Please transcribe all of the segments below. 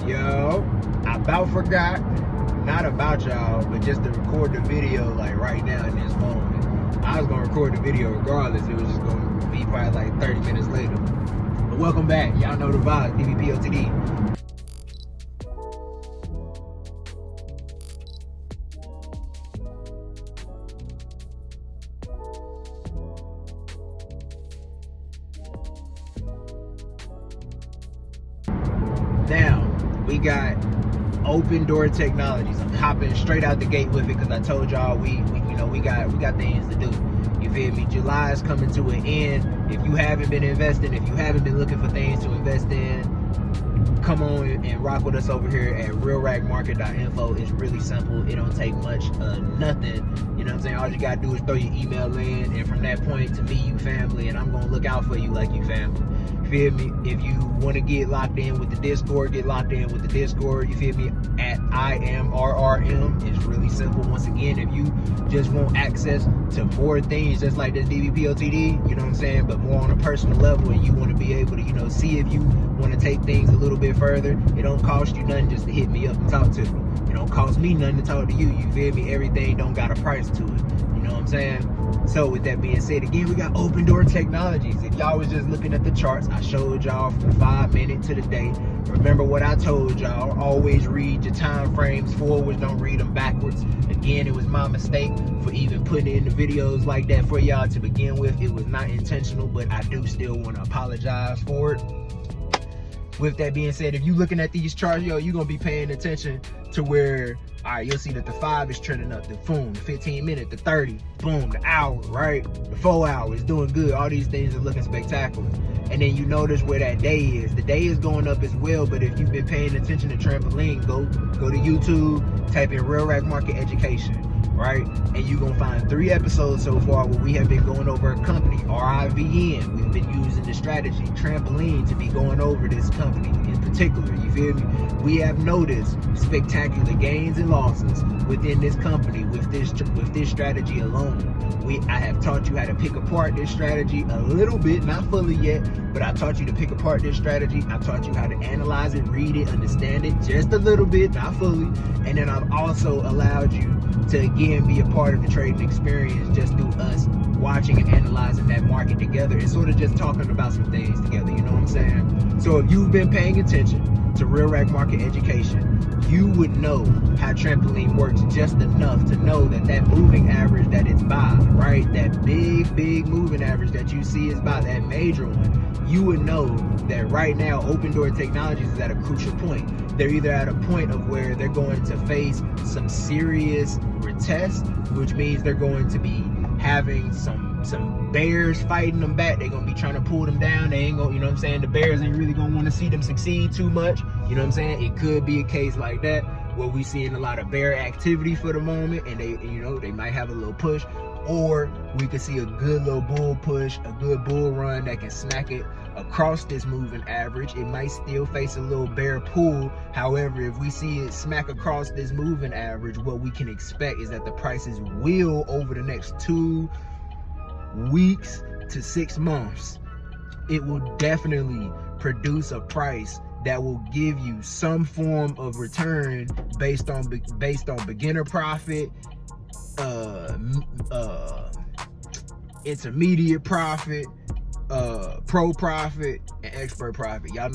Yo, I about forgot, not about y'all, but just to record the video like right now in this moment. I was gonna record the video regardless, it was just gonna be probably like 30 minutes later. But welcome back, y'all know the vibes, DBPOTD. Now, we got Open Door Technologies. I'm hopping straight out the gate with it because I told y'all we got things to do. You feel me? July is coming to an end. If you haven't been investing, if you haven't been looking for things to invest in, come on and rock with us over here at realragmarket.info. It's really simple. It don't take much, nothing. You know what I'm saying? All you gotta do is throw your email in, and from that point, to me, you family, and I'm gonna look out for you like you family. Feel me? If you want to get locked in with the Discord, get locked in with the Discord. You feel me? At IamRRM. It's really simple. Once again, if you just want access to more things just like this DBPOTD, you know what I'm saying, but more on a personal level, and you want to be able to, see if you want to take things a little bit further, it don't cost you nothing just to hit me up and talk to me. It don't cost me nothing to talk to you. You feel me? Everything don't got a price to it. You know what I'm saying? So with that being said, again, we got Open Door Technologies. If y'all was just looking at the charts, I showed y'all from 5 minutes to the day. Remember what I told y'all, always read your time frames forwards, don't read them backwards. Again, it was my mistake for even putting in the videos like that for y'all to begin with. It was not intentional, but I do still want to apologize for it. With that being said, if you looking at these charts, you're gonna be paying attention to where, all right, you'll see that the 5 is trending up, the boom, the 15 minute, the 30, boom, the hour, right? The 4 hours doing good. All these things are looking spectacular. And then you notice where that day is. The day is going up as well, but if you've been paying attention to trampoline, go to YouTube, type in Real Rag Market Education, right? And you're gonna find 3 episodes so far where we have been going over a company, RIVN. We've been using the strategy, trampoline, to be going over this company in particular, you feel me? We have noticed spectacular gains and losses within this company with this strategy alone. I have taught you how to pick apart this strategy a little bit, not fully yet, but I taught you to pick apart this strategy. I taught you how to analyze it, read it, understand it just a little bit, not fully. And then I've also allowed you to again be a part of the trading experience just through us watching and analyzing that market together and sort of just talking about some things together, you know what I'm saying? So if you've been paying attention to Real Rag Market Education, you would know how trampoline works just enough to know that moving average that it's by, right? That big moving average that you see is by, that major one. You would know that right now Open Door Technologies is at a crucial point. They're either at a point of where they're going to face some serious retest, which means they're going to be having some bears fighting them back. They're gonna be trying to pull them down. They ain't gonna, you know what I'm saying, the bears ain't really gonna want to see them succeed too much. You know what I'm saying? It could be a case like that where we seeing a lot of bear activity for the moment, and they might have a little push, or we could see a good little bull push, a good bull run that can smack it across this moving average. It might still face a little bear pull. However, if we see it smack across this moving average, what we can expect is that the prices will, over the next 2 weeks to 6 months, it will definitely produce a price that will give you some form of return based on beginner profit, intermediate profit, pro profit, and expert profit. Y'all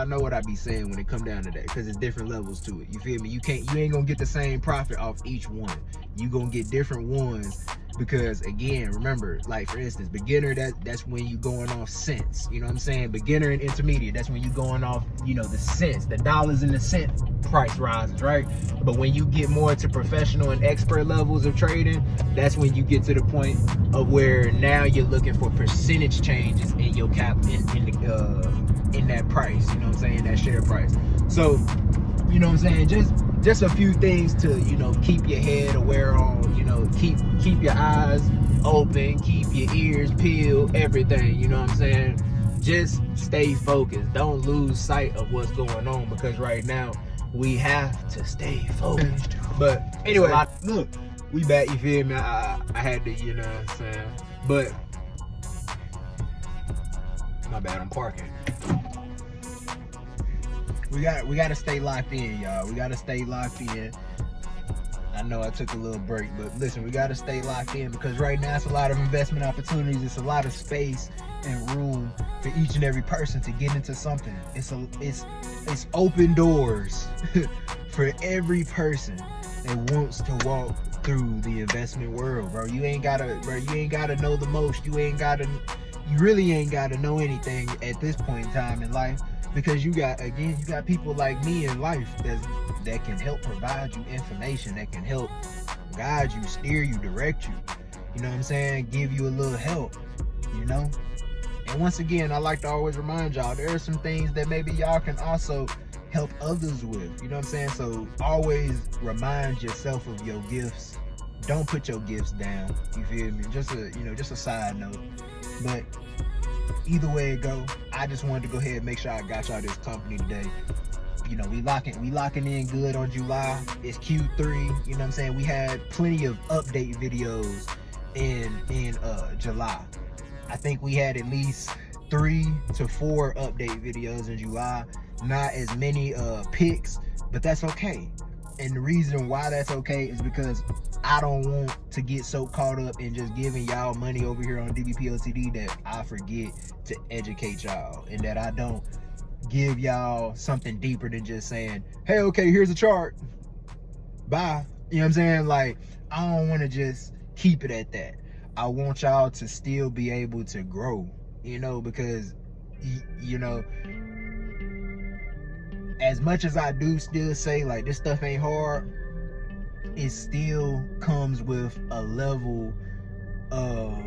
know what I be saying when it come down to that, because it's different levels to it. You feel me? You ain't gonna get the same profit off each one. You gonna get different ones, because again, remember, like for instance, beginner, that's when you going off cents. You know what I'm saying? Beginner and intermediate, that's when you going off, the cents, the dollars and the cent price rises, right? But when you get more to professional and expert levels of trading, that's when you get to the point of where now you're looking for percentage changes in your cap in that price. You know what I'm saying? That share price. So, you know what I'm saying? Just a few things to, keep your head aware on, keep your eyes open, keep your ears peeled, everything, you know what I'm saying? Just stay focused. Don't lose sight of what's going on, because right now we have to stay focused. But anyway, look, we back, you feel me? I had to, you know what I'm saying? But my bad, I'm parking. we got to stay locked in, y'all. We got to stay locked in. I know I took a little break, but listen, we got to stay locked in because right now it's a lot of investment opportunities. It's a lot of space and room for each and every person to get into something. It's open doors for every person that wants to walk through the investment world, bro. You ain't gotta know the most. You really ain't gotta know anything at this point in time in life, because you got people like me in life that can help provide you information, that can help guide you, steer you, direct you. You know what I'm saying? Give you a little help, you know? And once again, I like to always remind y'all, there are some things that maybe y'all can also help others with. You know what I'm saying? So always remind yourself of your gifts. Don't put your gifts down. You feel me? Just a side note. But either way it go, I just wanted to go ahead and make sure I got y'all this company today. You know, we locking in good on July. It's Q3. You know what I'm saying? We had plenty of update videos in July. I think we had at least 3 to 4 update videos in July. Not as many picks, but that's okay. And the reason why that's okay is because I don't want to get so caught up in just giving y'all money over here on DBPOTD that I forget to educate y'all, and that I don't give y'all something deeper than just saying, hey, okay, here's a chart, bye. You know what I'm saying? Like, I don't want to just keep it at that. I want y'all to still be able to grow, you know, because, you know, as much as I do still say, like, this stuff ain't hard, it still comes with a level of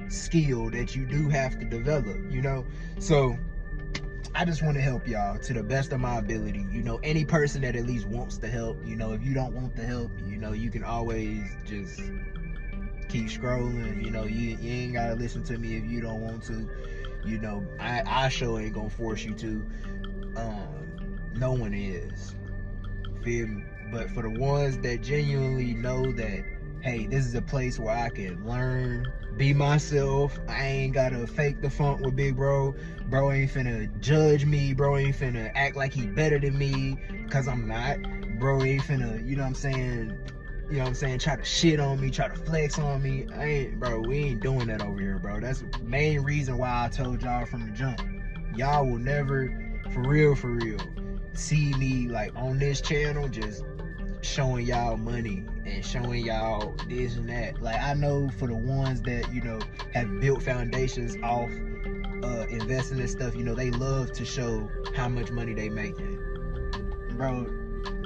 skill that you do have to develop, you know? So I just want to help y'all to the best of my ability. You know, any person that at least wants to help, you know, if you don't want the help, you know, you can always just keep scrolling. You know, you ain't gotta listen to me if you don't want to. You know, I sure ain't gonna force you to. No one is. Feel me? But for the ones that genuinely know that, hey, this is a place where I can learn, be myself. I ain't gotta fake the funk with big bro. Bro ain't finna judge me. Bro ain't finna act like he better than me, cause I'm not. Bro ain't finna, you know what I'm saying, try to shit on me, try to flex on me. We ain't doing that over here, bro. That's the main reason why I told y'all from the jump. Y'all will never, for real, see me like on this channel just showing y'all money and showing y'all this and that. Like, I know for the ones that, you know, have built foundations off investing in stuff, you know, they love to show how much money they making. Bro,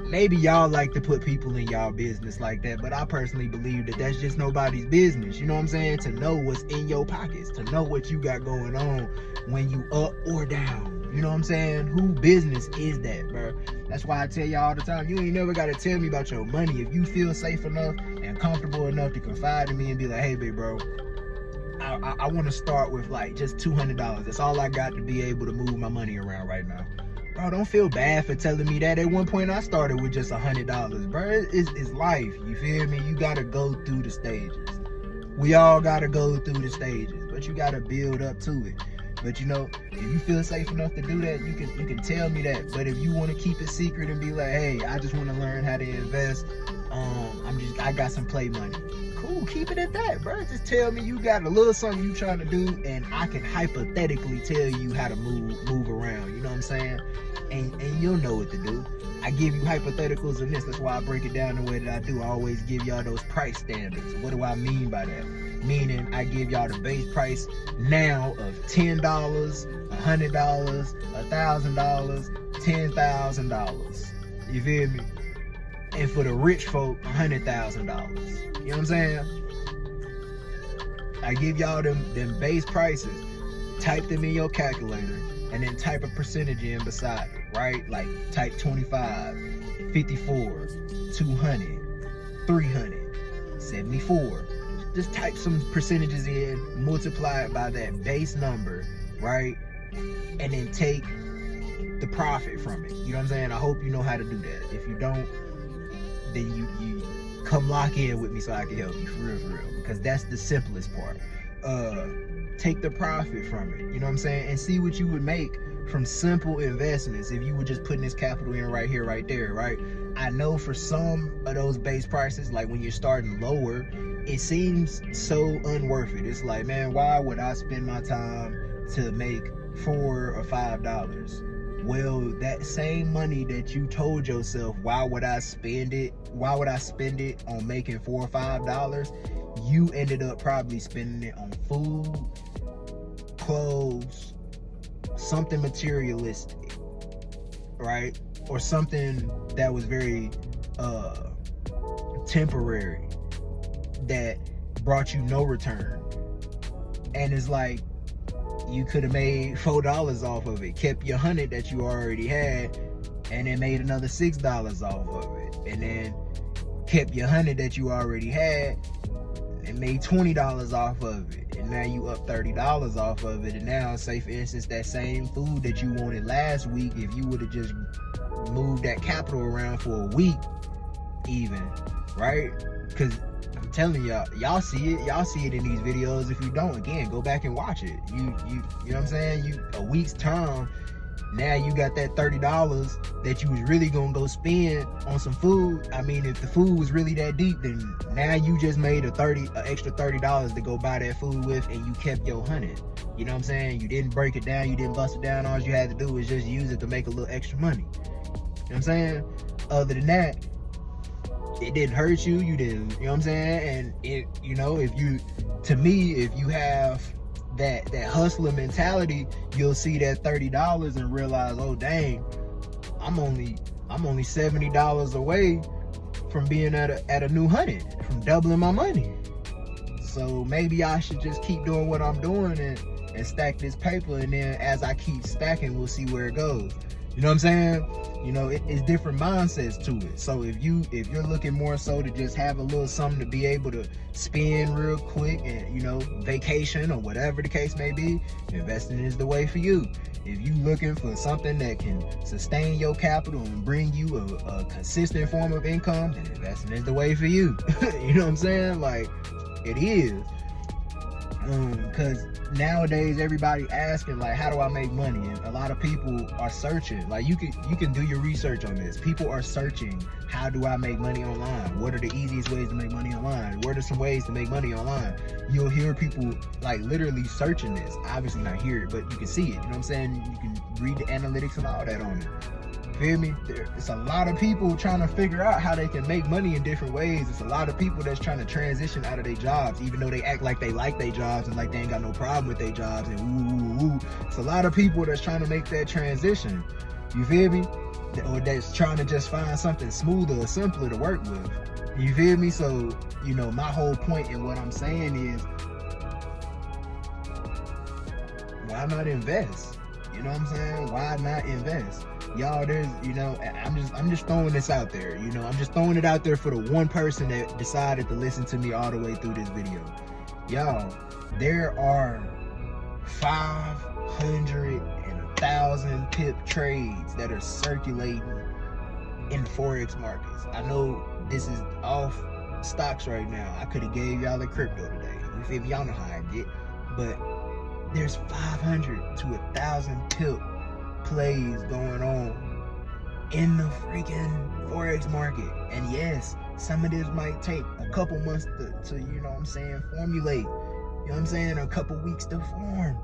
maybe y'all like to put people in y'all business like that, but I personally believe that that's just nobody's business. You know what I'm saying? To know what's in your pockets, to know what you got going on when you up or down. You know what I'm saying? Who business is that, bro? That's why I tell y'all all the time, you ain't never got to tell me about your money. If you feel safe enough and comfortable enough to confide in me and be like, hey, big bro, I want to start with like just $200. That's all I got to be able to move my money around right now. Bro, don't feel bad for telling me that. At one point, I started with just $100. Bro, it's life. You feel me? You got to go through the stages. We all got to go through the stages, but you got to build up to it. But, you know, if you feel safe enough to do that, you can tell me that. But if you want to keep it secret and be like, hey, I just want to learn how to invest, I got some play money. Cool, keep it at that, bro. Just tell me you got a little something you trying to do, and I can hypothetically tell you how to move around. You know what I'm saying? And you'll know what to do. I give you hypotheticals in this. That's why I break it down the way that I do. I always give y'all those price standards. What do I mean by that? Meaning I give y'all the base price now of $10, $100, $1,000, $10,000. You feel me? And for the rich folk, $100,000. You know what I'm saying? I give y'all them base prices. Type them in your calculator and then type a percentage in beside it, right? Like type 25, 54, 200, 300, 74. Just type some percentages in, multiply it by that base number, right? And then take the profit from it. You know what I'm saying? I hope you know how to do that. If you don't, then you come lock in with me so I can help you, for real, because that's the simplest part. Take the profit from it, you know what I'm saying, and see what you would make from simple investments. If you were just putting this capital in right here, right there, right? I know for some of those base prices, like when you're starting lower, it seems so unworth it. It's like, man, why would I spend my time to make $4 or $5? Well, that same money that you told yourself, why would I spend it on making $4 or $5? You ended up probably spending it on food, clothes, something materialistic, right? Or something that was very temporary, that brought you no return. And it's like, you could have made $4 off of it, kept your $100 that you already had, and then made another $6 off of it, and then kept your $100 that you already had and made $20 off of it, and now you up $30 off of it. And now, say for instance, that same food that you wanted last week, if you would have just moved that capital around for a week even, right? Because I'm telling y'all see it in these videos. If you don't, again, go back and watch it. You know what I'm saying? A week's time, now you got that $30 that you was really gonna go spend on some food. I mean, if the food was really that deep, then now you just made an extra $30 to go buy that food with, and you kept your $100. You know what I'm saying? You didn't break it down, you didn't bust it down. All you had to do was just use it to make a little extra money. You know what I'm saying? Other than that, it didn't hurt you. You didn't, you know what I'm saying? And it, you know, if you have that hustler mentality, you'll see that $30 and realize, oh dang, I'm only $70 away from being at a new $100, from doubling my money. So maybe I should just keep doing what I'm doing and stack this paper, and then as I keep stacking, we'll see where it goes. You know what I'm saying? You know, it's different mindsets to it. So if you're looking more so to just have a little something to be able to spend real quick, and, you know, vacation or whatever the case may be, investing is the way for you. If you looking for something that can sustain your capital and bring you a consistent form of income, then investing is the way for you. You know what I'm saying? Like, it is. Because nowadays everybody asking, like, how do I make money? And a lot of people are searching. Like, you can do your research on this. People are searching, how do I make money online? What are the easiest ways to make money online? What are some ways to make money online? You'll hear people like literally searching this. Obviously not hear it, but you can see it. You know what I'm saying? You can read the analytics and all that on it. Feel me? It's a lot of people trying to figure out how they can make money in different ways. It's a lot of people that's trying to transition out of their jobs, even though they act like they like their jobs and like they ain't got no problem with their jobs and ooh. It's a lot of people that's trying to make that transition. You feel me? Or that's trying to just find something smoother or simpler to work with. You feel me? So, you know, my whole point in what I'm saying is, why not invest? You know what I'm saying? Why not invest? Y'all, there's, you know, I'm just throwing this out there. You know, I'm just throwing it out there for the one person that decided to listen to me all the way through this video. Y'all, there are 500 and 1,000 pip trades that are circulating in Forex markets. I know this is off stocks right now. I could have gave y'all the crypto today. You feel me? Y'all know how I get. But there's 500 to 1,000 pip plays going on in the freaking Forex market. And yes, some of this might take a couple months to you know what I'm saying, formulate. You know what I'm saying? A couple weeks to form.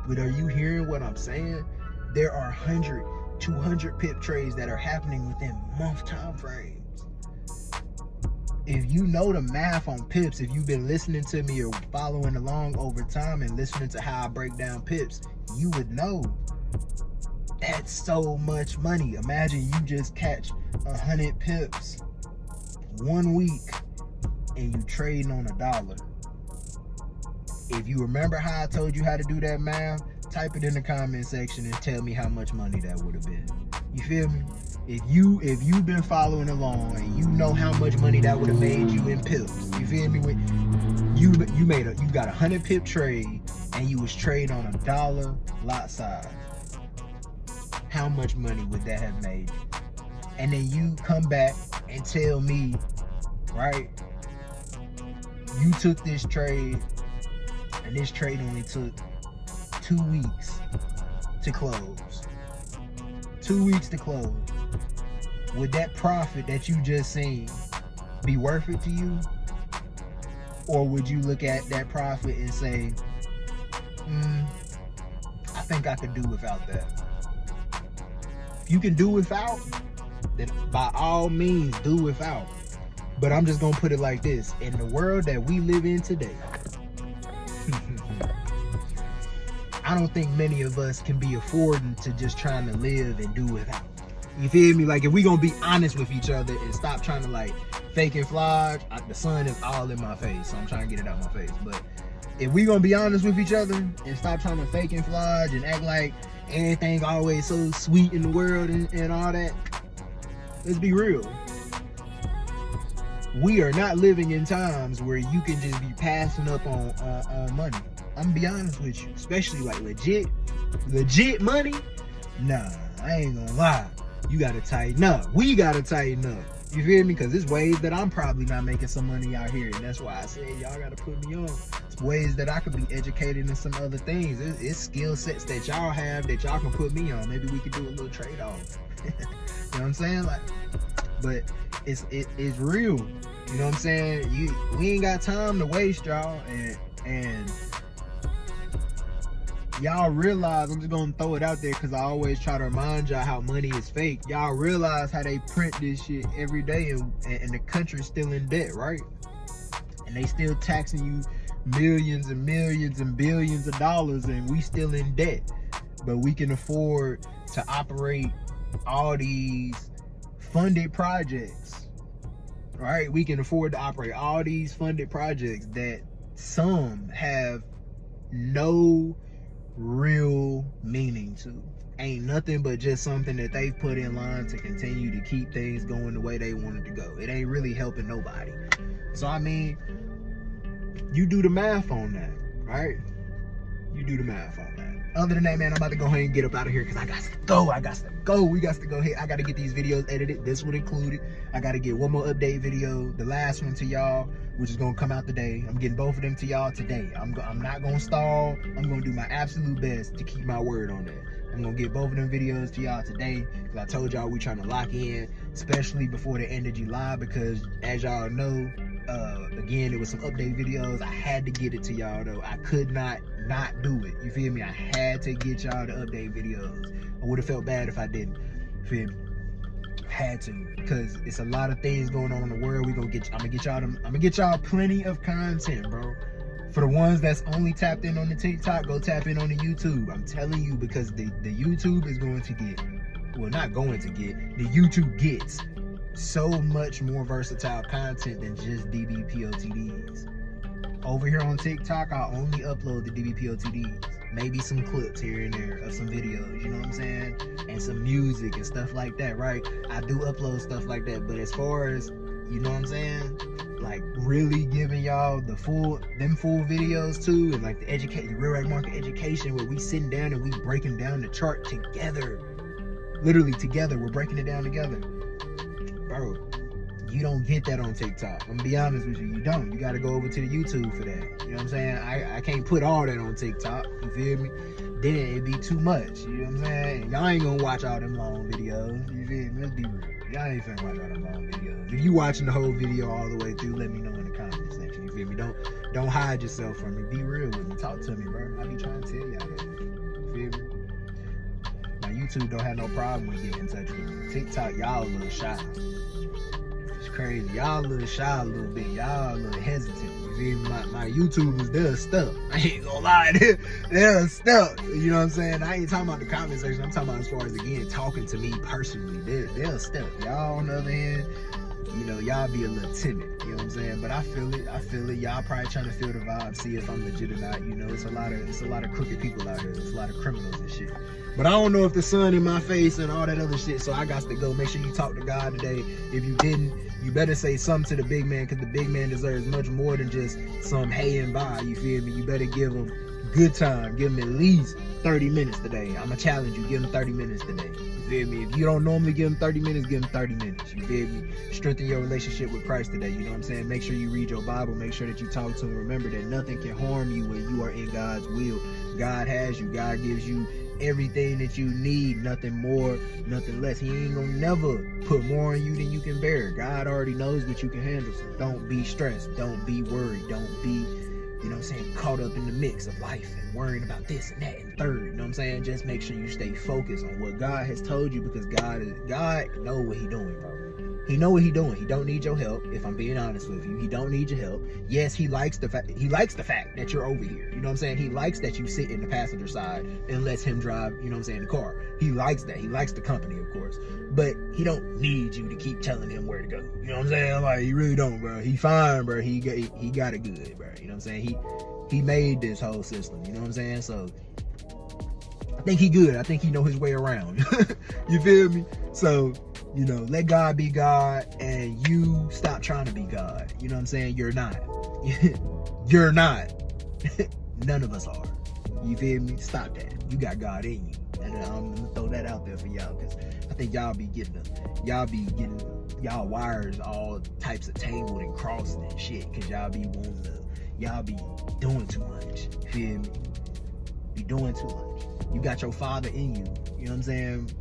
But are you hearing what I'm saying? There are 100, 200 pip trades that are happening within month time frames. If you know the math on pips, if you've been listening to me or following along over time and listening to how I break down pips, you would know that's so much money. Imagine you just catch 100 pips 1 week and you trading on $1. If you remember how I told you how to do that math, type it in the comment section and tell me how much money that would have been. You feel me? If you've been following along and you know how much money that would have made you in pips, you feel me? When you got 100 pip trade and you was trading on $1 lot size, how much money would that have made you? And then you come back and tell me, right, you took this trade and this trade only took 2 weeks to close. 2 weeks to close. Would that profit that you just seen be worth it to you? Or would you look at that profit and say, I think I could do without that? If you can do without, then by all means do without. But I'm just gonna put it like this: in the world that we live in today, I don't think many of us can be affording to just trying to live and do without. You feel me? Like, if we gonna be honest with each other and stop trying to like fake and flodge, the sun is all in my face, so I'm trying to get it out my face. But if we gonna be honest with each other and stop trying to fake and flodge and act like everything always so sweet in the world and all that, let's be real. We are not living in times where you can just be passing up on money. I'm gonna be honest with you, especially like legit money. Nah, I ain't gonna lie. You gotta tighten up. We gotta tighten up. You feel me? Because there's ways that I'm probably not making some money out here, and that's why I said y'all gotta put me on. It's ways that I could be educated in some other things. It's skill sets that y'all have that y'all can put me on. Maybe we could do a little trade off. You know what I'm saying? Like, but it's real. You know what I'm saying? We ain't got time to waste, y'all, and y'all realize, I'm just gonna throw it out there because I always try to remind y'all how money is fake. Y'all realize how they print this shit every day and the country's still in debt, right? And they still taxing you millions and millions and billions of dollars, and we still in debt. But we can afford to operate all these funded projects, right? We can afford to operate all these funded projects that some have no real meaning to. Ain't nothing but just something that they've put in line to continue to keep things going the way they want it to go. It ain't really helping nobody. So I mean, you do the math on that, right? You do the math on that. Other than that, man, I'm about to go ahead and get up out of here because I got to go. We got to go ahead. I got to get these videos edited. This one included. I got to get one more update video, the last one to y'all, which is going to come out today. I'm getting both of them to y'all today. I'm not going to stall. I'm going to do my absolute best to keep my word on that. I'm going to get both of them videos to y'all today because I told y'all we trying to lock in, especially before the end of July, because as y'all know, again, there was some update videos. I had to get it to y'all though. I could not do it. You feel me? I had to get y'all the update videos. I would have felt bad if I didn't. You feel me? Had to, because it's a lot of things going on in the world. I'm gonna get y'all plenty of content, bro. For the ones that's only tapped in on the TikTok, go tap in on the YouTube. I'm telling you, because the YouTube is going to get, well, not going to get, the YouTube gets so much more versatile content than just DBPOTDs. Over here on TikTok, I only upload the DBPOTDs. Maybe some clips here and there of some videos, you know what I'm saying? And some music and stuff like that, right? I do upload stuff like that, but as far as, you know what I'm saying? Like really giving y'all them full videos too, and like the real rag market education, where we sitting down and we breaking down the chart together. Literally together, we're breaking it down together. Bro, you don't get that on TikTok. I'm gonna be honest with you, you don't. You gotta go over to the YouTube for that. You know what I'm saying? I can't put all that on TikTok, you feel me? Then it'd be too much, you know what I'm saying? Y'all ain't gonna watch all them long videos, you feel me? Let's be real. Y'all ain't finna watch all them long videos. If you watching the whole video all the way through, let me know in the comment section, you feel me? Don't hide yourself from me. Be real with me. Talk to me, bro. I be trying to tell y'all that. You feel me? Now, YouTube don't have no problem with getting in touch with me. TikTok, y'all a little shy. It's crazy. Y'all a little shy a little bit. Y'all a little hesitant. You feel me? My YouTubers, they're stuck. I ain't gonna lie. They're stuck. You know what I'm saying? I ain't talking about the comment section. I'm talking about as far as, again, talking to me personally. They're stuck. Y'all, on the other hand, you know, y'all be a little timid. You know what I'm saying? But I feel it. Y'all probably trying to feel the vibe, see if I'm legit or not. You know, it's a lot of crooked people out here. There's a lot of criminals and shit. But I don't know if the sun in my face and all that other shit, so I got to go. Make sure you talk to God today. If you didn't, you better say something to the big man, because the big man deserves much more than just some hey and bye, you feel me? You better give him good time. Give him at least 30 minutes today. I'm going to challenge you. Give him 30 minutes today. You feel me? If you don't normally give him 30 minutes, give him 30 minutes. You feel me? Strengthen your relationship with Christ today. You know what I'm saying? Make sure you read your Bible. Make sure that you talk to him. Remember that nothing can harm you when you are in God's will. God has you. God gives you everything that you need, nothing more, nothing less. He ain't gonna never put more on you than you can bear. God already knows what you can handle, so don't be stressed, don't be worried, don't be, you know what I'm saying, caught up in the mix of life and worrying about this and that and third, you know what I'm saying? Just make sure you stay focused on what God has told you, because God know what he doing, bro. He know what he doing. He don't need your help, if I'm being honest with you. He don't need your help. Yes, he likes the fact that you're over here. You know what I'm saying? He likes that you sit in the passenger side and lets him drive, you know what I'm saying, the car. He likes that. He likes the company, of course. But he don't need you to keep telling him where to go. You know what I'm saying? Like, he really don't, bro. He fine, bro. He got it good, bro. You know what I'm saying? He made this whole system. You know what I'm saying? So I think he good. I think he know his way around. You feel me? So, you know, let God be God and you stop trying to be God. You know what I'm saying? You're not. You're not. None of us are. You feel me? Stop that. You got God in you. And I'm gonna throw that out there for y'all, because I think y'all be getting y'all wires all types of tangled and crossed and shit, because y'all be doing too much. You feel me? Be doing too much. You got your father in you. You know what I'm saying?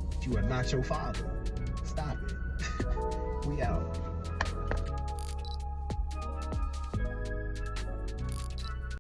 But you are not your father. Stop it. We out.